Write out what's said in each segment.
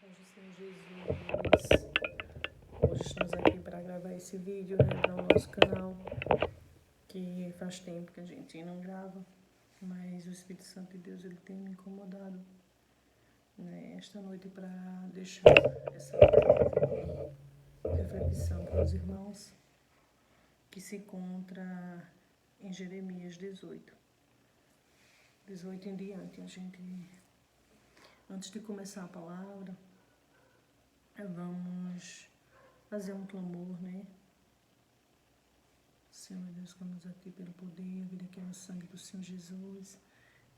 Hoje, Senhor Jesus, hoje estamos aqui para gravar esse vídeo, né, para o nosso canal, que faz tempo que a gente não grava, mas o Espírito Santo de Deus, ele tem me incomodado, né, esta noite para deixar essa reflexão para os irmãos, que se encontra em Jeremias 18 em diante. Antes de começar a palavra, vamos fazer um clamor, né? Senhor Deus, estamos aqui pelo poder, a vida que é no sangue do Senhor Jesus.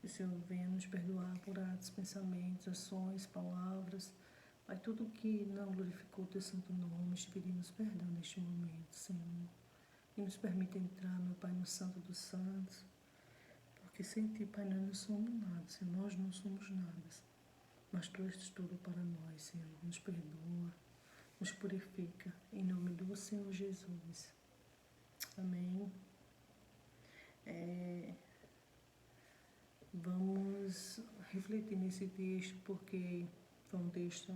Que o Senhor venha nos perdoar por atos, pensamentos, ações, palavras. Pai, tudo que não glorificou o teu santo nome, te pedimos perdão neste momento, Senhor. E nos permita entrar, meu Pai, no santo dos santos. Porque sem ti, Pai, nós não somos nada, Senhor. Nós não somos nada. Mas tu és tudo para nós, Senhor. Nos perdoa, nos purifica. Em nome do Senhor Jesus. Amém. Vamos refletir nesse texto, porque foi um texto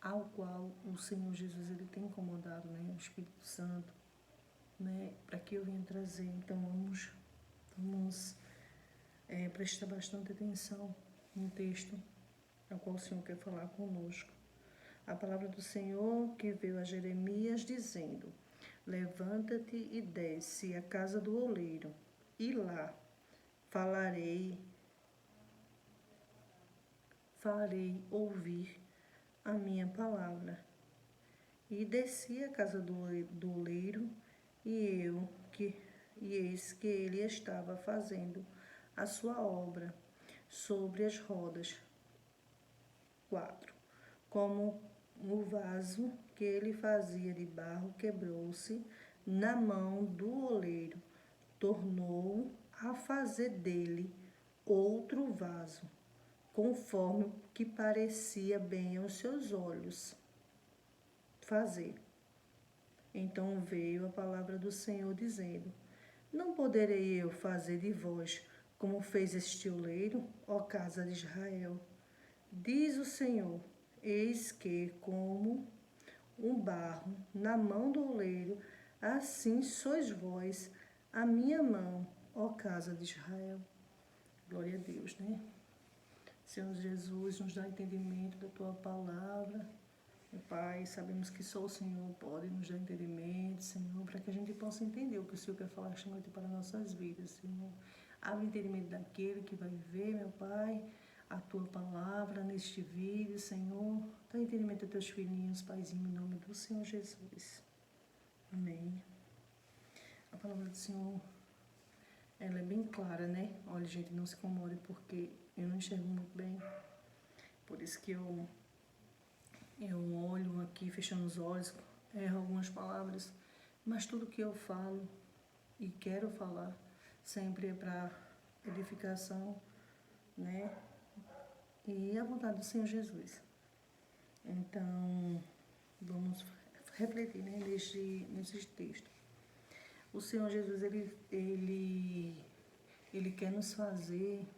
ao qual o Senhor Jesus, ele tem incomodado, né, o Espírito Santo, né, para que eu venha trazer. Então vamos prestar bastante atenção no texto ao qual o Senhor quer falar conosco. A palavra do Senhor que veio a Jeremias dizendo: levanta-te e desce à casa do oleiro, e lá farei ouvir a minha palavra. E desci à casa do oleiro, e eis que ele estava fazendo a sua obra sobre as rodas. 4. Como o vaso que ele fazia de barro quebrou-se na mão do oleiro, tornou a fazer dele outro vaso, conforme o que parecia bem aos seus olhos fazer. Então veio a palavra do Senhor dizendo: não poderei eu fazer de vós como fez este oleiro, ó casa de Israel? Diz o Senhor: eis que, como um barro na mão do oleiro, assim sois vós a minha mão, ó casa de Israel. Glória a Deus, né? Senhor Jesus, nos dá entendimento da tua palavra. Meu Pai, sabemos que só o Senhor pode nos dar entendimento, Senhor, para que a gente possa entender o que o Senhor quer falar esta noite para nossas vidas, Senhor. Abre o entendimento daquele que vai ver, meu Pai, a tua palavra neste vídeo, Senhor. Dá entendimento a teus filhinhos, Paizinho, em nome do Senhor Jesus. Amém. A palavra do Senhor, ela é bem clara, né? Olha, gente, não se incomode porque eu não enxergo muito bem. Por isso que eu olho aqui, fechando os olhos, erro algumas palavras, mas tudo que eu falo e quero falar sempre é para edificação, né? E a vontade do Senhor Jesus. Então, vamos refletir, né, nesse texto. O Senhor Jesus, ele quer nos fazer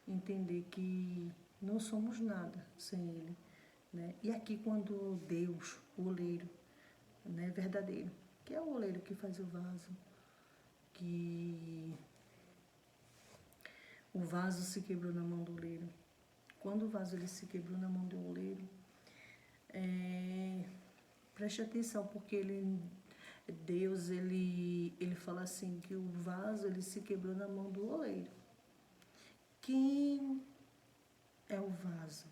entender que não somos nada sem Ele, né? E aqui quando Deus, o oleiro, né, verdadeiro, que é o oleiro que faz o vaso, que o vaso se quebrou na mão do oleiro. Quando o vaso ele se quebrou na mão do oleiro, preste atenção, porque Deus, ele fala assim, que o vaso ele se quebrou na mão do oleiro. Quem é o vaso?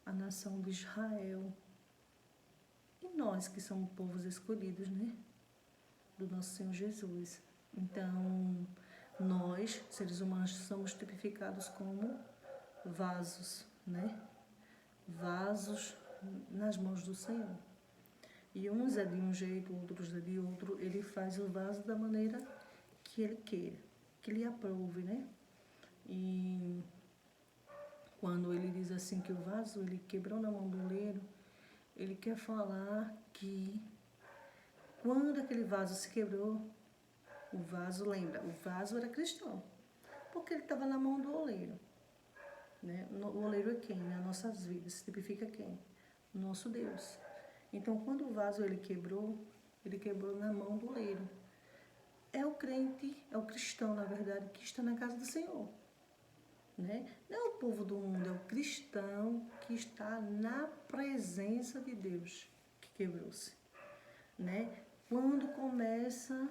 A nação de Israel. E nós que somos povos escolhidos, né? Do nosso Senhor Jesus. Então, nós, seres humanos, somos tipificados como vasos, né? Vasos nas mãos do Senhor. E uns é de um jeito, outros é de outro. Ele faz o vaso da maneira que ele queira, que lhe aprove, né? E quando ele diz assim que o vaso ele quebrou na mão do oleiro, ele quer falar que quando aquele vaso se quebrou, o vaso era cristão, porque ele estava na mão do oleiro, né? O oleiro é quem? Nas nossas vidas. Tipifica quem? Nosso Deus. Então, quando o vaso ele quebrou na mão do oleiro. É o crente, é o cristão, na verdade, que está na casa do Senhor. Né? Não é o povo do mundo, é o cristão que está na presença de Deus que quebrou-se. Né? Quando começa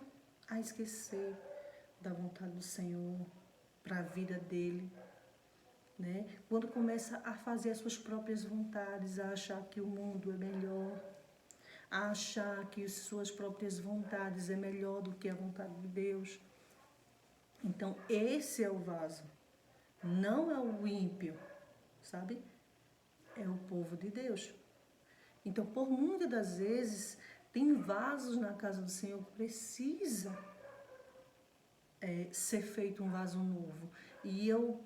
a esquecer da vontade do Senhor para a vida dele, né? Quando começa a fazer as suas próprias vontades, a achar que o mundo é melhor, a achar que as suas próprias vontades é melhor do que a vontade de Deus. Então, esse é o vaso. Não é o ímpio, sabe? É o povo de Deus. Então, por muitas das vezes, tem vasos na casa do Senhor que precisa ser feito um vaso novo. E eu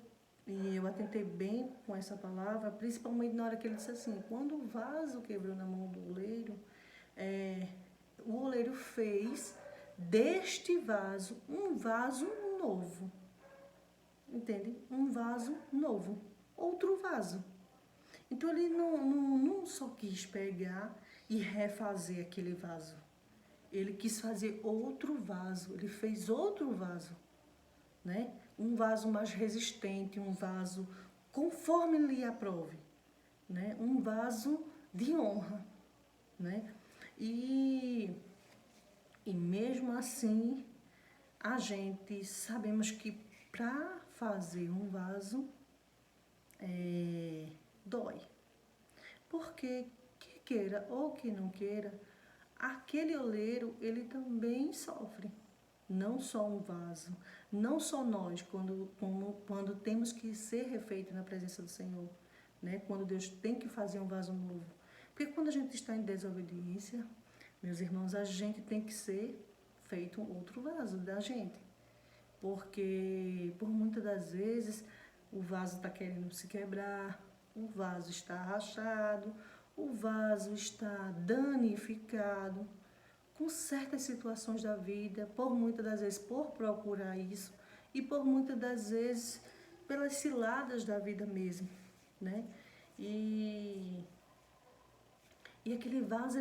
atentei bem com essa palavra, principalmente na hora que ele disse assim, quando o vaso quebrou na mão do oleiro, o oleiro fez deste vaso um vaso novo. Entende? Um vaso novo. Outro vaso. Então ele não só quis pegar e refazer aquele vaso. Ele quis fazer outro vaso. Ele fez outro vaso. Né? Um vaso mais resistente, um vaso conforme lhe aprove. Né? Um vaso de honra. Né? E mesmo assim, a gente sabemos que para fazer um vaso dói. Porque, que queira ou que não queira, aquele oleiro, ele também sofre. Não só um vaso, não só nós, quando temos que ser refeito na presença do Senhor, né? Quando Deus tem que fazer um vaso novo. Porque quando a gente está em desobediência, meus irmãos, a gente tem que ser feito um outro vaso da gente. Porque, por muitas das vezes, o vaso está querendo se quebrar, o vaso está rachado, o vaso está danificado, com certas situações da vida, por muitas das vezes por procurar isso e por muitas das vezes pelas ciladas da vida mesmo, né? E aquele vaso,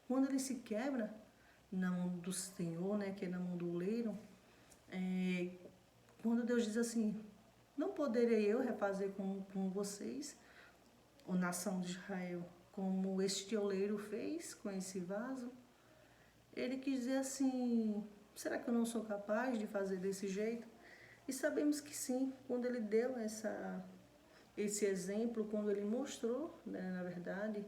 quando ele se quebra na mão do Senhor, né, que é na mão do oleiro, quando Deus diz assim, não poderei eu refazer com vocês, a nação de Israel, como este oleiro fez com esse vaso, ele quis dizer assim, será que eu não sou capaz de fazer desse jeito? E sabemos que sim, quando ele deu esse exemplo, quando ele mostrou, né, na verdade,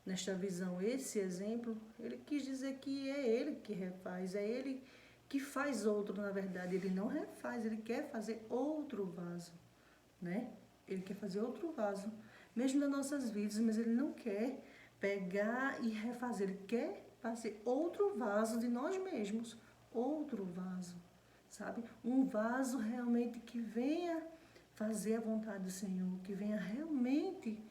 nesta visão, esse exemplo, ele quis dizer que é ele que refaz, é ele que faz outro, na verdade. Ele não refaz, ele quer fazer outro vaso, né? Ele quer fazer outro vaso, mesmo nas nossas vidas, mas ele não quer pegar e refazer, ele quer fazer outro vaso de nós mesmos, outro vaso, sabe? Um vaso realmente que venha fazer a vontade do Senhor, que venha realmente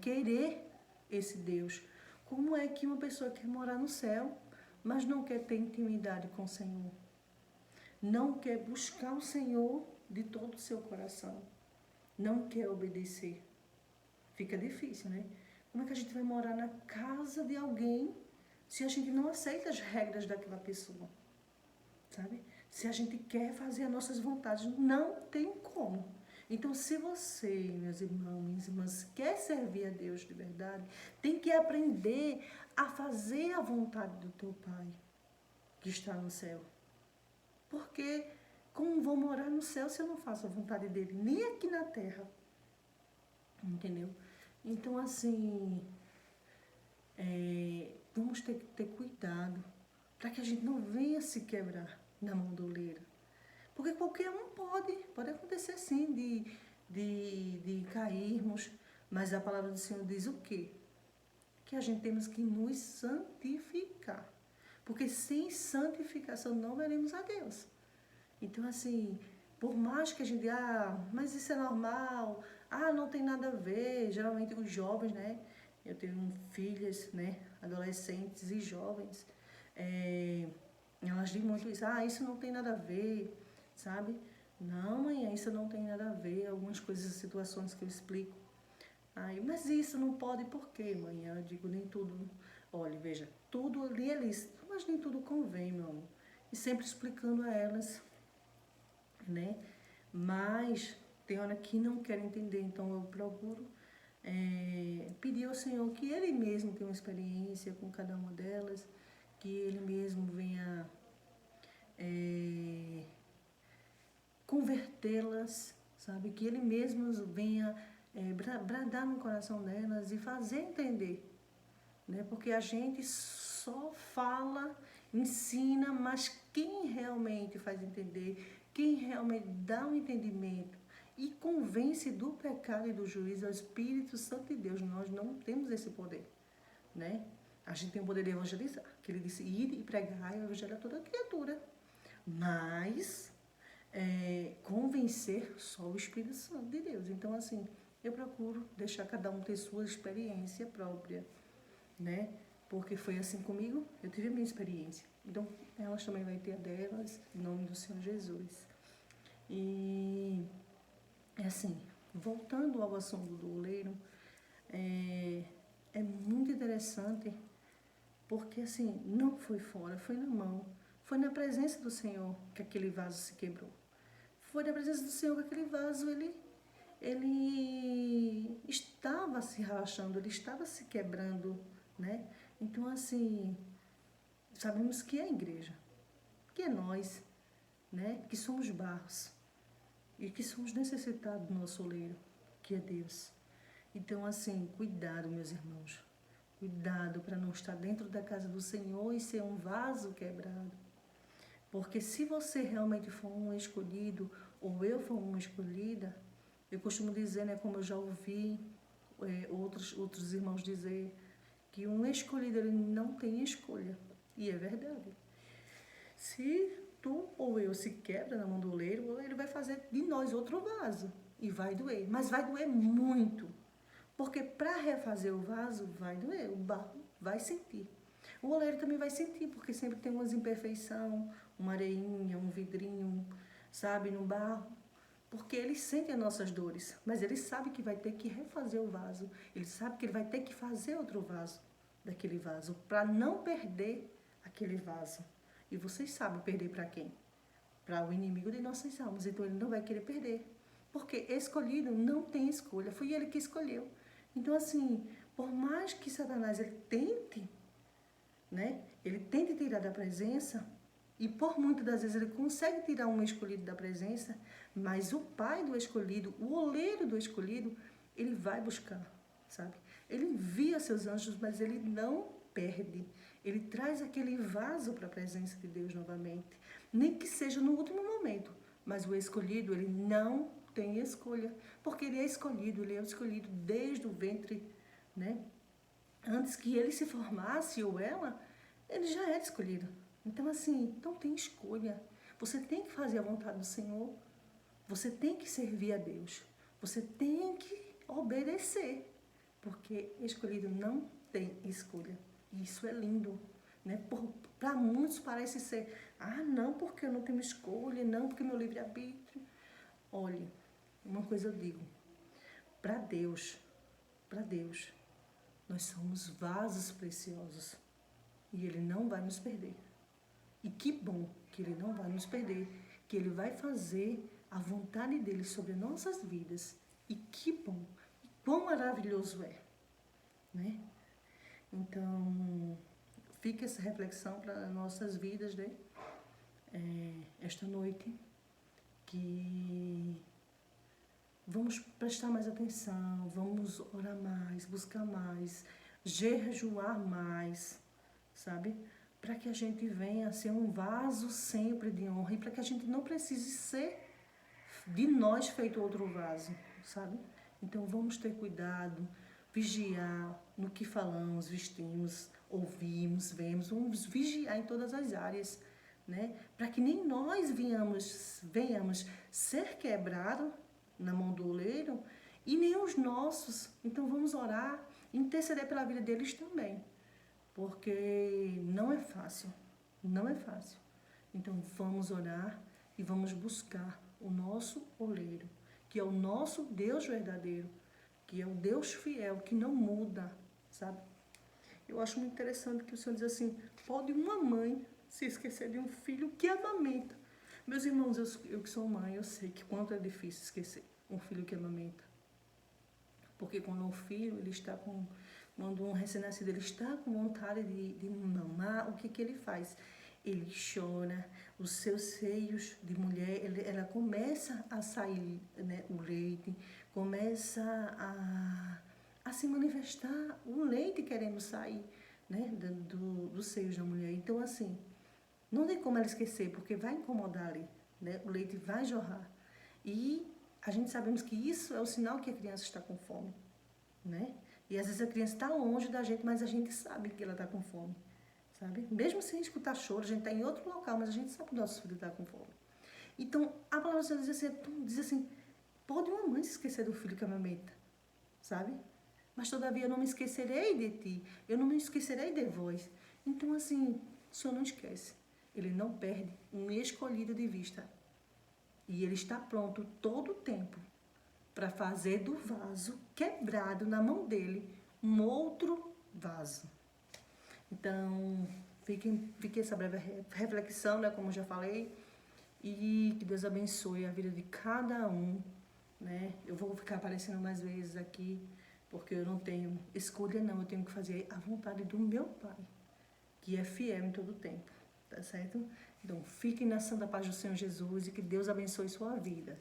querer esse Deus. Como é que uma pessoa quer morar no céu, mas não quer ter intimidade com o Senhor? Não quer buscar o Senhor de todo o seu coração. Não quer obedecer. Fica difícil, né? Como é que a gente vai morar na casa de alguém se a gente não aceita as regras daquela pessoa? Sabe? Se a gente quer fazer as nossas vontades, não tem como. Então, se você, meus irmãos, minhas irmãs, quer servir a Deus de verdade, tem que aprender a fazer a vontade do teu Pai, que está no céu. Porque como vou morar no céu se eu não faço a vontade dele, nem aqui na terra? Entendeu? Então, assim, vamos ter que ter cuidado para que a gente não venha se quebrar na mão do oleiro. Porque qualquer um pode acontecer sim de cairmos, mas a palavra do Senhor diz o quê? Que a gente temos que nos santificar. Porque sem santificação não veremos a Deus. Então, assim, por mais que a gente diga, mas isso é normal, não tem nada a ver. Geralmente os jovens, né? Eu tenho filhas, né? Adolescentes e jovens. Elas dizem muito isso, isso não tem nada a ver, sabe? Não, mãe, isso não tem nada a ver, algumas coisas, situações que eu explico. Aí, mas isso não pode, por quê, mãe? Eu digo, nem tudo. Olha, veja, tudo ali é lícito, mas nem tudo convém, meu amor. E sempre explicando a elas, né? Mas tem hora que não querem entender, então eu procuro pedir ao Senhor que Ele mesmo tenha uma experiência com cada uma delas, que Ele mesmo venha convertê-las, sabe? Que Ele mesmo venha bradar no coração delas e fazer entender, né? Porque a gente só fala, ensina, mas quem realmente faz entender, quem realmente dá um entendimento e convence do pecado e do juízo é o Espírito Santo de Deus. Nós não temos esse poder, né? A gente tem o poder de evangelizar, que ele disse, ir e pregar o evangelho a toda criatura. Mas convencer só o Espírito Santo de Deus. Então, assim, eu procuro deixar cada um ter sua experiência própria, né? Porque foi assim comigo, eu tive a minha experiência. Então, elas também vão ter a delas, em nome do Senhor Jesus. E, é assim, voltando ao assunto do oleiro, é muito interessante, porque, assim, não foi fora, foi na mão. Foi na presença do Senhor que aquele vaso se quebrou. Foi na presença do Senhor que aquele vaso, ele estava se rachando, ele estava se quebrando, né? Então, assim, sabemos que é a igreja, que é nós, né? Que somos barros e que somos necessitados do nosso oleiro, que é Deus. Então, assim, cuidado, meus irmãos. Cuidado para não estar dentro da casa do Senhor e ser um vaso quebrado. Porque se você realmente for um escolhido, ou eu for uma escolhida, eu costumo dizer, né, como eu já ouvi outros irmãos dizer, que um escolhido ele não tem escolha. E é verdade. Se tu ou eu se quebra na mão do oleiro, ele vai fazer de nós outro vaso. E vai doer. Mas vai doer muito. Porque para refazer o vaso, vai doer. O barro vai sentir. O oleiro também vai sentir, porque sempre tem umas imperfeições, uma areinha, um vidrinho, sabe, no barro. Porque ele sente as nossas dores, mas ele sabe que vai ter que refazer o vaso. Ele sabe que ele vai ter que fazer outro vaso daquele vaso, para não perder aquele vaso. E vocês sabem perder para quem? Para o inimigo de nossas almas. Então ele não vai querer perder. Porque escolhido não tem escolha. Foi ele que escolheu. Então, assim, por mais que Satanás ele tente, né? Ele tente tirar da presença, e por muitas das vezes ele consegue tirar um escolhido da presença, mas o pai do escolhido, o oleiro do escolhido, ele vai buscar, sabe? Ele envia seus anjos, mas ele não perde. Ele traz aquele vaso para a presença de Deus novamente, nem que seja no último momento. Mas o escolhido, ele não tem escolha, porque ele é escolhido desde o ventre, né? Antes que ele se formasse ou ela, ele já era escolhido. Então, assim, não tem escolha. Você tem que fazer a vontade do Senhor. Você tem que servir a Deus. Você tem que obedecer. Porque escolhido não tem escolha. E isso é lindo, né? Para muitos parece ser, não, porque eu não tenho escolha, não, porque meu livre-arbítrio. Olhe, uma coisa eu digo, para Deus, nós somos vasos preciosos e Ele não vai nos perder. E que bom que Ele não vai nos perder, que Ele vai fazer a vontade dEle sobre nossas vidas. E que bom, e quão maravilhoso é, né? Então, fica essa reflexão para nossas vidas, né? Esta noite, que vamos prestar mais atenção, vamos orar mais, buscar mais, jejuar mais, sabe? Para que a gente venha ser um vaso sempre de honra e para que a gente não precise ser de nós feito outro vaso, sabe? Então vamos ter cuidado, vigiar no que falamos, vestimos, ouvimos, vemos, vamos vigiar em todas as áreas, né? Para que nem nós venhamos ser quebrados na mão do oleiro e nem os nossos. Então vamos orar, interceder pela vida deles também, porque não é fácil, não é fácil. Então vamos orar e vamos buscar o nosso oleiro, que é o nosso Deus verdadeiro, que é o Deus fiel, que não muda, sabe? Eu acho muito interessante que o Senhor diz assim, pode uma mãe se esquecer de um filho que amamenta. Meus irmãos, eu que sou mãe, eu sei que quanto é difícil esquecer um filho que amamenta. Porque quando um filho, quando um recém-nascido, ele está com vontade de mamar, o que ele faz? Ele chora, os seus seios de mulher, ela começa a sair, né, o leite, começa a se manifestar o leite querendo sair, né, dos seios da mulher. Então, assim, não tem como ela esquecer, porque vai incomodar ali, né, o leite vai jorrar. E a gente sabemos que isso é o sinal que a criança está com fome, né? E às vezes a criança está longe da gente, mas a gente sabe que ela está com fome, sabe? Mesmo sem escutar choro, a gente está em outro local, mas a gente sabe que o nosso filho está com fome. Então, a palavra do Senhor diz assim, pode uma mãe se esquecer do filho que amamenta, sabe? Mas todavia eu não me esquecerei de ti, eu não me esquecerei de vós. Então, assim, o Senhor não esquece. Ele não perde um escolhido de vista. E ele está pronto todo o tempo para fazer do vaso quebrado na mão dele um outro vaso. Então, fique essa breve reflexão, né, como eu já falei, e que Deus abençoe a vida de cada um, né? Eu vou ficar aparecendo mais vezes aqui, porque eu não tenho escolha não, eu tenho que fazer a vontade do meu Pai, que é fiel em todo o tempo, tá certo? Então, fiquem na santa paz do Senhor Jesus e que Deus abençoe sua vida.